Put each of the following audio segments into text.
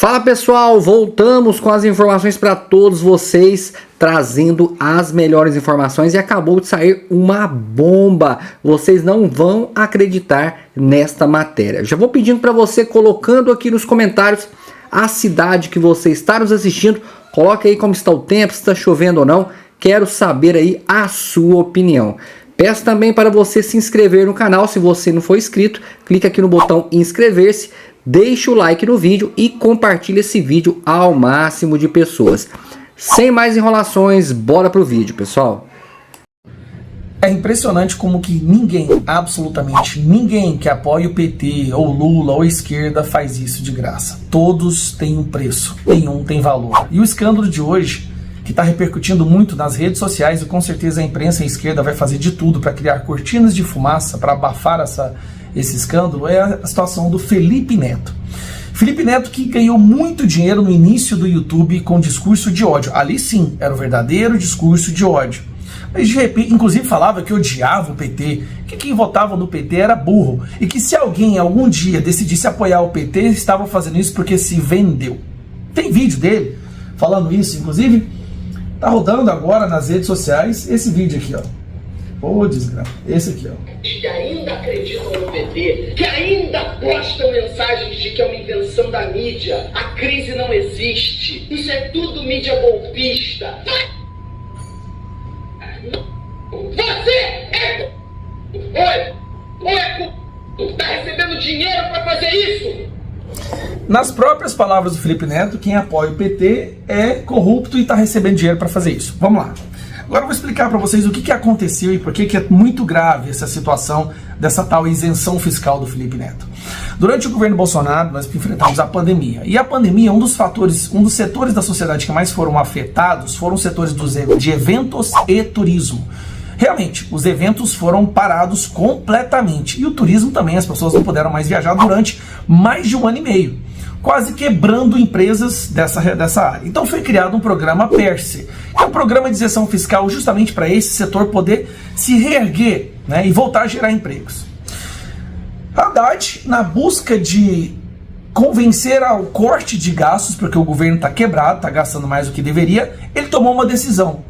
Fala pessoal, voltamos com as informações para todos vocês, trazendo as melhores informações e acabou de sair uma bomba. Vocês não vão acreditar nesta matéria. Já vou pedindo para você colocando aqui nos comentários a cidade que você está nos assistindo. Coloque aí como está o tempo, se está chovendo ou não. Quero saber aí a sua opinião. Peço também para você se inscrever no canal, se você não for inscrito, clica aqui no botão inscrever-se, deixe o like no vídeo e compartilhe esse vídeo ao máximo de pessoas. Sem mais enrolações, bora pro vídeo, pessoal. É impressionante como que ninguém, absolutamente ninguém que apoia o PT, ou Lula, ou a esquerda faz isso de graça. Todos têm um preço, nenhum tem valor. E o escândalo de hoje, que está repercutindo muito nas redes sociais, e com certeza a imprensa e a esquerda vai fazer de tudo para criar cortinas de fumaça, para abafar esse escândalo, é a situação do Felipe Neto. Felipe Neto, que ganhou muito dinheiro no início do YouTube com discurso de ódio. Ali sim, era o verdadeiro discurso de ódio. Mas de repente, inclusive falava que odiava o PT, que quem votava no PT era burro, e que se alguém algum dia decidisse apoiar o PT, estava fazendo isso porque se vendeu. Tem vídeo dele falando isso, inclusive tá rodando agora nas redes sociais esse vídeo aqui, ó. Ô, desgraça. Esse aqui, ó. Que ainda acreditam no PT, que ainda postam mensagens de que é uma invenção da mídia. A crise não existe. Isso é tudo mídia golpista. Você é... Oi, tá recebendo dinheiro pra fazer isso? Nas próprias palavras do Felipe Neto, quem apoia o PT é corrupto e está recebendo dinheiro para fazer isso. Vamos lá. Agora eu vou explicar para vocês o que aconteceu e por que é muito grave essa situação dessa tal isenção fiscal do Felipe Neto. Durante o governo Bolsonaro, nós enfrentamos a pandemia. E a pandemia, um dos setores da sociedade que mais foram afetados foram os setores de eventos e turismo. Realmente, os eventos foram parados completamente. E o turismo também, as pessoas não puderam mais viajar durante mais de 1 ano e meio, quase quebrando empresas dessa área. Então foi criado um programa PERSE, que é um programa de isenção fiscal justamente para esse setor poder se reerguer, né, e voltar a gerar empregos. Haddad, na busca de convencer ao corte de gastos, porque o governo está quebrado, está gastando mais do que deveria, ele tomou uma decisão.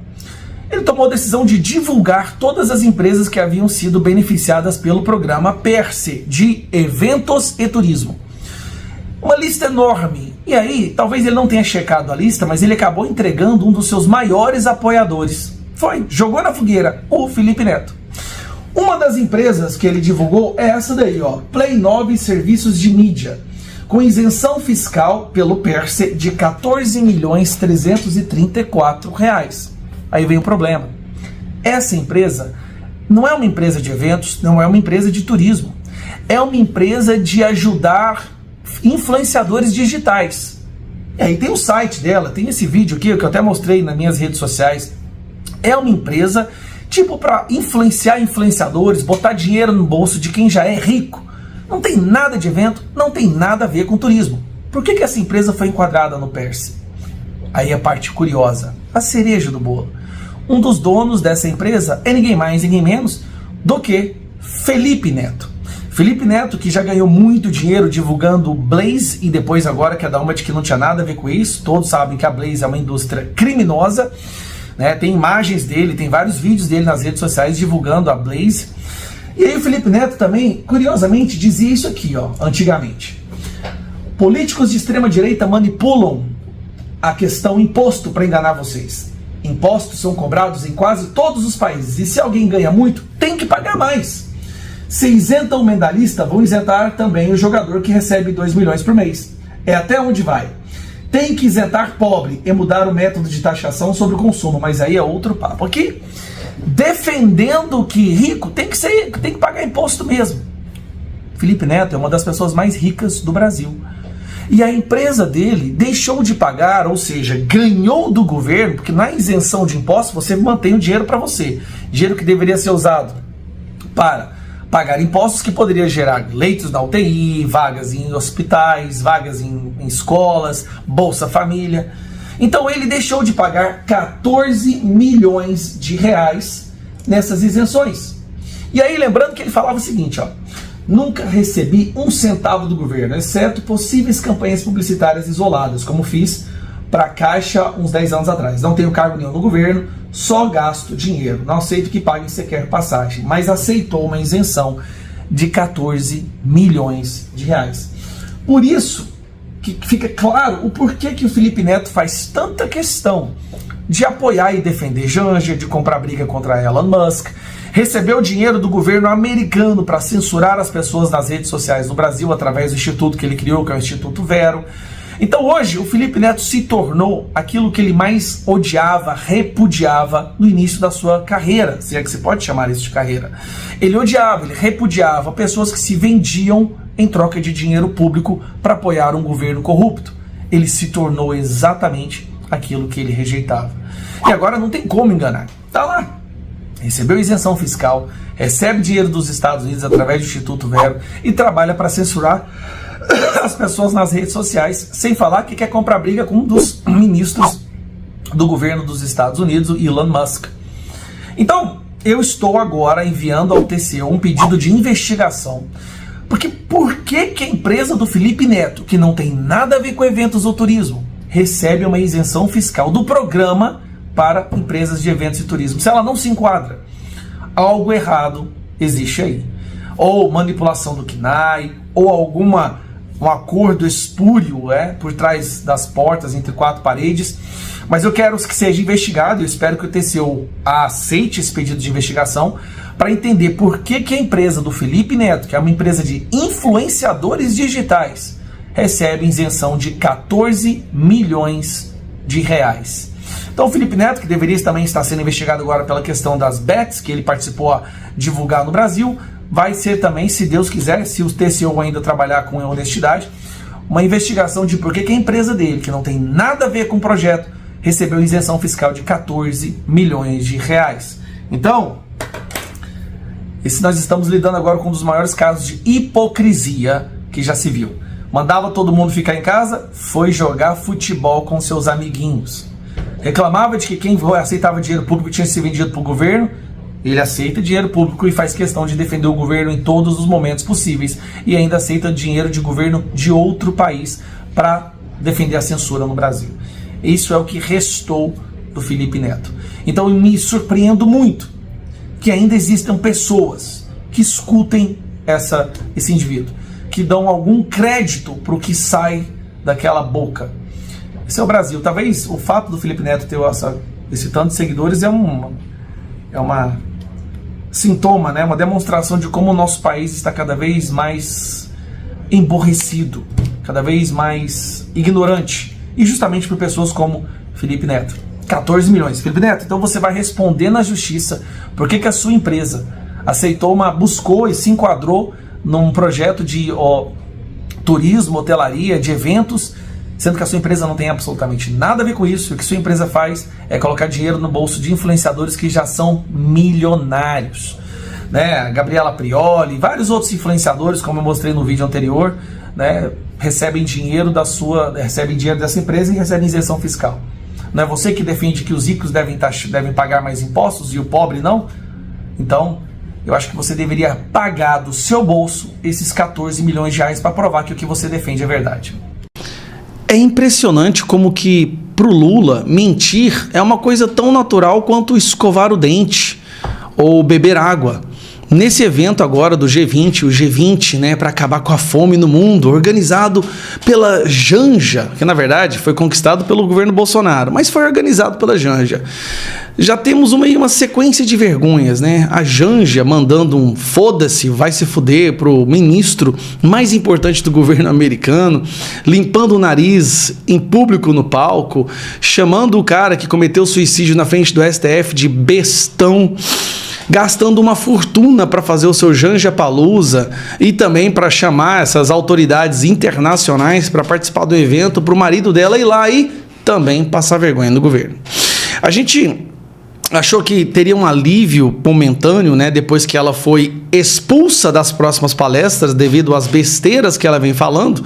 Ele tomou a decisão de divulgar todas as empresas que haviam sido beneficiadas pelo programa PERSE, de eventos e turismo. Uma lista enorme. E aí, talvez ele não tenha checado a lista, mas ele acabou entregando um dos seus maiores apoiadores. Jogou na fogueira, o Felipe Neto. Uma das empresas que ele divulgou é essa daí, ó, Play 9 Serviços de Mídia, com isenção fiscal pelo PERSE de R$ 14.334. Aí vem o problema. Essa empresa não é uma empresa de eventos, não é uma empresa de turismo. É uma empresa de ajudar influenciadores digitais. E aí tem o site dela, tem esse vídeo aqui que eu até mostrei nas minhas redes sociais. É uma empresa tipo para influenciar influenciadores, botar dinheiro no bolso de quem já é rico. Não tem nada de evento, não tem nada a ver com turismo. Por que essa empresa foi enquadrada no PERSE? Aí a parte curiosa, a cereja do bolo. Um dos donos dessa empresa é ninguém mais, ninguém menos do que Felipe Neto. Felipe Neto, que já ganhou muito dinheiro divulgando Blaze e depois agora quer dar uma de que não tinha nada a ver com isso. Todos sabem que a Blaze é uma indústria criminosa, né? Tem imagens dele, tem vários vídeos dele nas redes sociais divulgando a Blaze. E aí o Felipe Neto também, curiosamente, dizia isso aqui, ó, antigamente. Políticos de extrema direita manipulam a questão imposto para enganar vocês. Impostos são cobrados em quase todos os países e se alguém ganha muito, tem que pagar mais. Se isentam o medalhista, vão isentar também o jogador que recebe 2 milhões por mês. É até onde vai. Tem que isentar pobre e mudar o método de taxação sobre o consumo, mas aí é outro papo. Aqui, defendendo que rico tem que pagar imposto mesmo. Felipe Neto é uma das pessoas mais ricas do Brasil. E a empresa dele deixou de pagar, ou seja, ganhou do governo, porque na isenção de impostos você mantém o dinheiro para você. Dinheiro que deveria ser usado para pagar impostos que poderia gerar leitos na UTI, vagas em hospitais, vagas em escolas, Bolsa Família. Então ele deixou de pagar 14 milhões de reais nessas isenções. E aí lembrando que ele falava o seguinte, ó, Nunca recebi um centavo do governo, exceto possíveis campanhas publicitárias isoladas, como fiz para a Caixa uns 10 anos atrás. Não tenho cargo nenhum no governo, só gasto dinheiro. Não aceito que paguem sequer passagem, mas aceitou uma isenção de 14 milhões de reais. Por isso que fica claro o porquê que o Felipe Neto faz tanta questão de apoiar e defender Janja, de comprar briga contra Elon Musk, recebeu dinheiro do governo americano para censurar as pessoas nas redes sociais no Brasil através do instituto que ele criou, que é o Instituto Vero. Então hoje o Felipe Neto se tornou aquilo que ele mais odiava, repudiava no início da sua carreira, se é que se pode chamar isso de carreira. Ele odiava, ele repudiava pessoas que se vendiam em troca de dinheiro público para apoiar um governo corrupto. Ele se tornou exatamente aquilo que ele rejeitava. E agora não tem como enganar. Tá lá. Recebeu isenção fiscal, recebe dinheiro dos Estados Unidos através do Instituto Vero e trabalha para censurar as pessoas nas redes sociais, sem falar que quer comprar briga com um dos ministros do governo dos Estados Unidos, o Elon Musk. Então, eu estou agora enviando ao TCU um pedido de investigação, porque por que a empresa do Felipe Neto, que não tem nada a ver com eventos ou turismo, recebe uma isenção fiscal do programa para empresas de eventos e turismo? Se ela não se enquadra, algo errado existe aí. Ou manipulação do CNAE, ou um acordo espúrio por trás das portas, entre quatro paredes. Mas eu quero que seja investigado, eu espero que o TCU aceite esse pedido de investigação para entender por que a empresa do Felipe Neto, que é uma empresa de influenciadores digitais, recebe isenção de 14 milhões de reais. Então o Felipe Neto, que deveria também estar sendo investigado agora pela questão das bets, que ele participou a divulgar no Brasil, vai ser também, se Deus quiser, se o TCU ainda trabalhar com honestidade, uma investigação de por que a empresa dele, que não tem nada a ver com o projeto, recebeu isenção fiscal de 14 milhões de reais. Então, nós estamos lidando agora com um dos maiores casos de hipocrisia que já se viu. Mandava todo mundo ficar em casa, foi jogar futebol com seus amiguinhos. Reclamava de que quem aceitava dinheiro público tinha se vendido para o governo. Ele aceita dinheiro público e faz questão de defender o governo em todos os momentos possíveis, e ainda aceita dinheiro de governo de outro país para defender a censura no Brasil. Isso é o que restou do Felipe Neto. Então eu me surpreendo muito que ainda existam pessoas que escutem esse indivíduo, que dão algum crédito para o que sai daquela boca. Esse é o Brasil. Talvez o fato do Felipe Neto ter esse tanto de seguidores é uma sintoma, uma demonstração de como o nosso país está cada vez mais emborrecido, cada vez mais ignorante, e justamente por pessoas como Felipe Neto. 14 milhões. Felipe Neto, então você vai responder na justiça por que a sua empresa buscou e se enquadrou num projeto de turismo, hotelaria, de eventos, sendo que a sua empresa não tem absolutamente nada a ver com isso. O que sua empresa faz é colocar dinheiro no bolso de influenciadores que já são milionários. A Gabriela Prioli, vários outros influenciadores, como eu mostrei no vídeo anterior, recebem dinheiro dessa empresa e recebem isenção fiscal. Não é você que defende que os ricos devem pagar mais impostos e o pobre não? Então, eu acho que você deveria pagar do seu bolso esses 14 milhões de reais para provar que o que você defende é verdade. É impressionante como que pro Lula mentir é uma coisa tão natural quanto escovar o dente ou beber água. Nesse evento agora do G20, o G20, para acabar com a fome no mundo, organizado pela Janja, que na verdade foi conquistado pelo governo Bolsonaro, mas foi organizado pela Janja. Já temos uma sequência de vergonhas, A Janja mandando um foda-se, vai se fuder pro ministro mais importante do governo americano, limpando o nariz em público no palco, chamando o cara que cometeu suicídio na frente do STF de bestão, gastando uma fortuna para fazer o seu Janjapalooza e também para chamar essas autoridades internacionais para participar do evento, para o marido dela ir lá e também passar vergonha no governo. A gente achou que teria um alívio momentâneo, depois que ela foi expulsa das próximas palestras devido às besteiras que ela vem falando,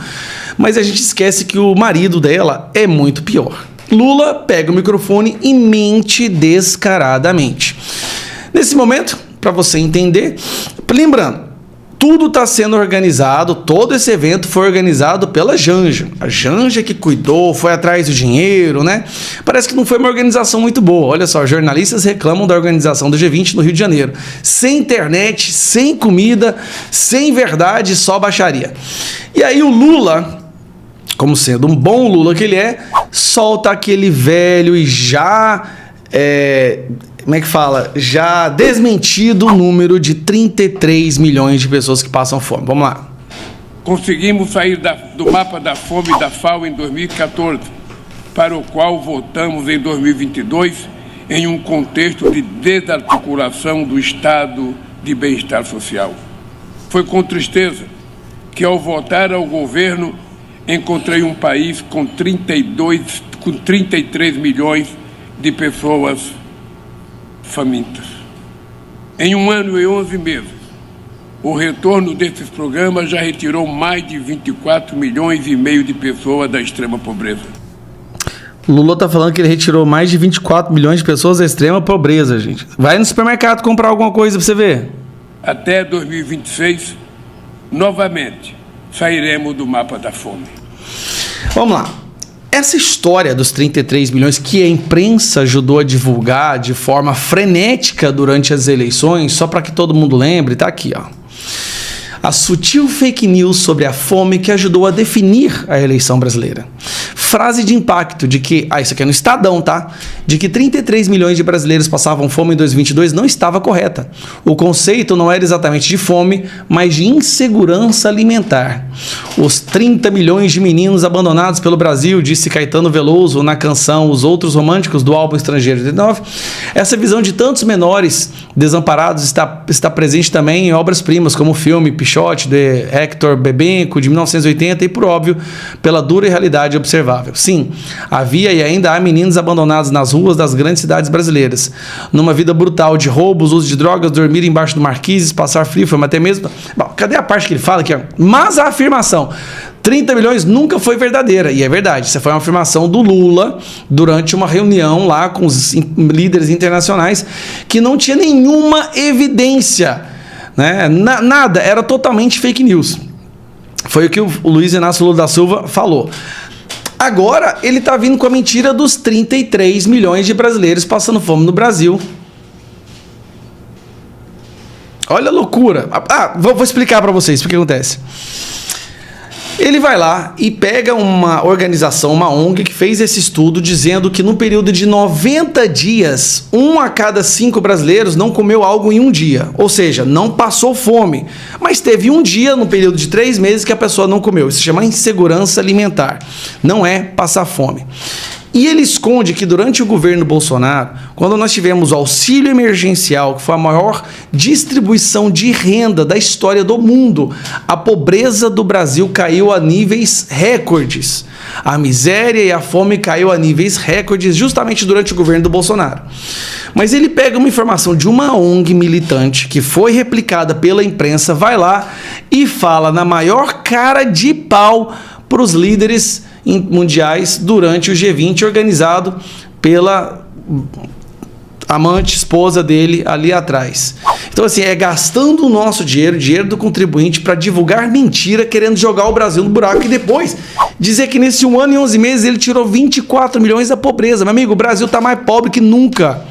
mas a gente esquece que o marido dela é muito pior. Lula pega o microfone e mente descaradamente. Nesse momento, para você entender, lembrando, tudo está sendo organizado, todo esse evento foi organizado pela Janja. A Janja que cuidou, foi atrás do dinheiro, né? Parece que não foi uma organização muito boa. Olha só, jornalistas reclamam da organização do G20 no Rio de Janeiro. Sem internet, sem comida, sem verdade, só baixaria. E aí o Lula, como sendo um bom Lula que ele é, solta aquele velho e já... como é que fala? Já desmentido o número de 33 milhões de pessoas que passam fome. Vamos lá. Conseguimos sair do mapa da fome da FAO em 2014, para o qual votamos em 2022 em um contexto de desarticulação do Estado de bem-estar social. Foi com tristeza que, ao votar ao governo, encontrei um país com 33 milhões de pessoas famintas. Em 1 ano e 11 meses, o retorno desses programas já retirou mais de 24 milhões e meio de pessoas da extrema pobreza. Lula tá falando que ele retirou mais de 24 milhões de pessoas da extrema pobreza, gente. Vai no supermercado comprar alguma coisa pra você ver. Até 2026, novamente, sairemos do mapa da fome. Vamos lá. Essa história dos 33 milhões que a imprensa ajudou a divulgar de forma frenética durante as eleições, só para que todo mundo lembre, tá aqui, ó. A sutil fake news sobre a fome que ajudou a definir a eleição brasileira. Frase de impacto de que, isso aqui é no Estadão, tá? De que 33 milhões de brasileiros passavam fome em 2022 não estava correta. O conceito não era exatamente de fome, mas de insegurança alimentar. Os 30 milhões de meninos abandonados pelo Brasil, disse Caetano Veloso na canção Os Outros Românticos do álbum Estrangeiro de 89. Essa visão de tantos menores desamparados está presente também em obras-primas como o filme Pichote, de Hector Bebenco, de 1980, e, por óbvio, pela dura realidade observável. Sim, havia e ainda há meninos abandonados nas ruas das grandes cidades brasileiras, numa vida brutal de roubos, uso de drogas, dormir embaixo do marquises, passar frio, mas até mesmo... Bom, cadê a parte que ele fala aqui? Mas a afirmação 30 milhões nunca foi verdadeira, e é verdade, essa foi uma afirmação do Lula durante uma reunião lá com os líderes internacionais que não tinha nenhuma evidência, né? Nada, era totalmente fake news. Foi o que o Luiz Inácio Lula da Silva falou. Agora ele está vindo com a mentira dos 33 milhões de brasileiros passando fome no Brasil. Olha a loucura. Vou explicar para vocês o que acontece. Ele vai lá e pega uma organização, uma ONG, que fez esse estudo dizendo que no período de 90 dias, 1 a cada 5 brasileiros não comeu algo em um dia. Ou seja, não passou fome. Mas teve um dia, no período de 3 meses, que a pessoa não comeu. Isso se chama insegurança alimentar. Não é passar fome. E ele esconde que durante o governo Bolsonaro, quando nós tivemos o auxílio emergencial, que foi a maior distribuição de renda da história do mundo, a pobreza do Brasil caiu a níveis recordes. A miséria e a fome caiu a níveis recordes justamente durante o governo do Bolsonaro. Mas ele pega uma informação de uma ONG militante que foi replicada pela imprensa, vai lá e fala na maior cara de pau para os líderes mundiais durante o G20, organizado pela amante, esposa dele ali atrás. Então, assim, é gastando o nosso dinheiro, dinheiro do contribuinte, para divulgar mentira, querendo jogar o Brasil no buraco, e depois dizer que nesse 1 ano e 11 meses ele tirou 24 milhões da pobreza. Meu amigo, o Brasil está mais pobre que nunca.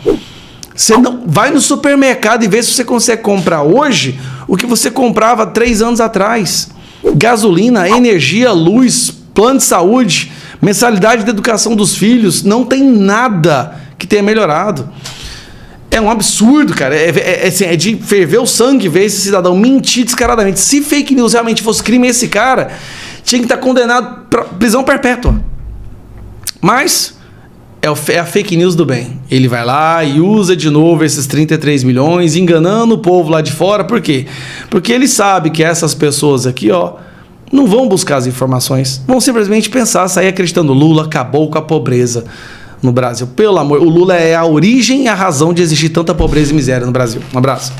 Você não vai no supermercado e vê se você consegue comprar hoje o que você comprava 3 anos atrás. Gasolina, energia, luz, plano de saúde, mensalidade de educação dos filhos, não tem nada que tenha melhorado. É um absurdo, cara. É de ferver o sangue ver esse cidadão mentir descaradamente. Se fake news realmente fosse crime, esse cara tinha que estar condenado para prisão perpétua. Mas é a fake news do bem. Ele vai lá e usa de novo esses 33 milhões, enganando o povo lá de fora. Por quê? Porque ele sabe que essas pessoas aqui, não vão buscar as informações, vão simplesmente pensar, sair acreditando. Lula acabou com a pobreza no Brasil. Pelo amor, o Lula é a origem e a razão de existir tanta pobreza e miséria no Brasil. Um abraço.